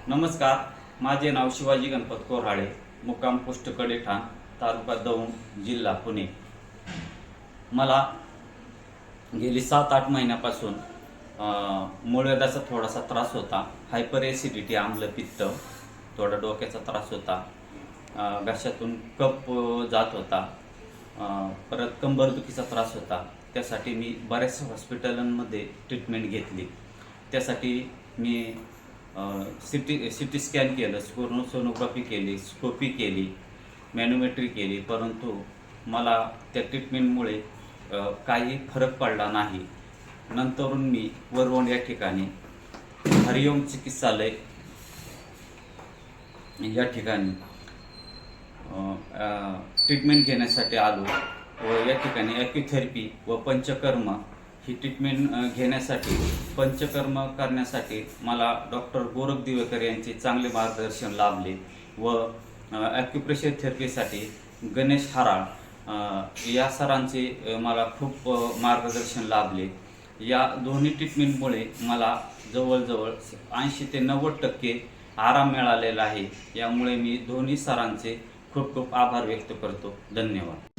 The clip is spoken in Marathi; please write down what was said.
नमस्कार, माझे नाव शिवाजी गणपत कोऱ्हाळे, मुक्काम पोस्ट कडेठाण, तालुका दौंड, जिल्हा पुणे। मला गेली 7-8 महिन्यापासून मूळव्याधाचा थोडासा त्रास होता। हायपर ॲसिडिटी, आम्लपित्त, थोडा डोक्याचा त्रास होता, घशातून कफ जात होता, परत कंबरदुखीचा त्रास होता। त्यासाठी मी बऱ्याच हॉस्पिटलांमध्ये ट्रीटमेंट घेतली। त्यासाठी मी सिटी स्कॅन केलं, सोनोग्राफी केली, स्कोपी केली, मॅनोमेट्री केली, परंतु मला त्या ट्रीटमेंटमुळे काही फरक पडला नाही। नंतरून मी वरवंड या ठिकाणी हरिओम चिकित्सालय या ठिकाणी ट्रीटमेंट घेण्यासाठी आलो व या ठिकाणी ॲक्युथेरपी व पंचकर्म ही ट्रीटमेंट घेण्यासाठी, पंचकर्म करण्यासाठी मला डॉक्टर गोरख दिवेकर यांचे चांगले मार्गदर्शन लाभले व ॲक्युप्रेशर थेरपीसाठी गणेश हराळ या सरांचे मला खूप मार्गदर्शन लाभले। या दोन्ही ट्रीटमेंटमुळे मला जवळजवळ 80 ते 90% आराम मिळालेला आहे। यामुळे मी दोन्ही सरांचे खूप खूप आभार व्यक्त करतो। धन्यवाद।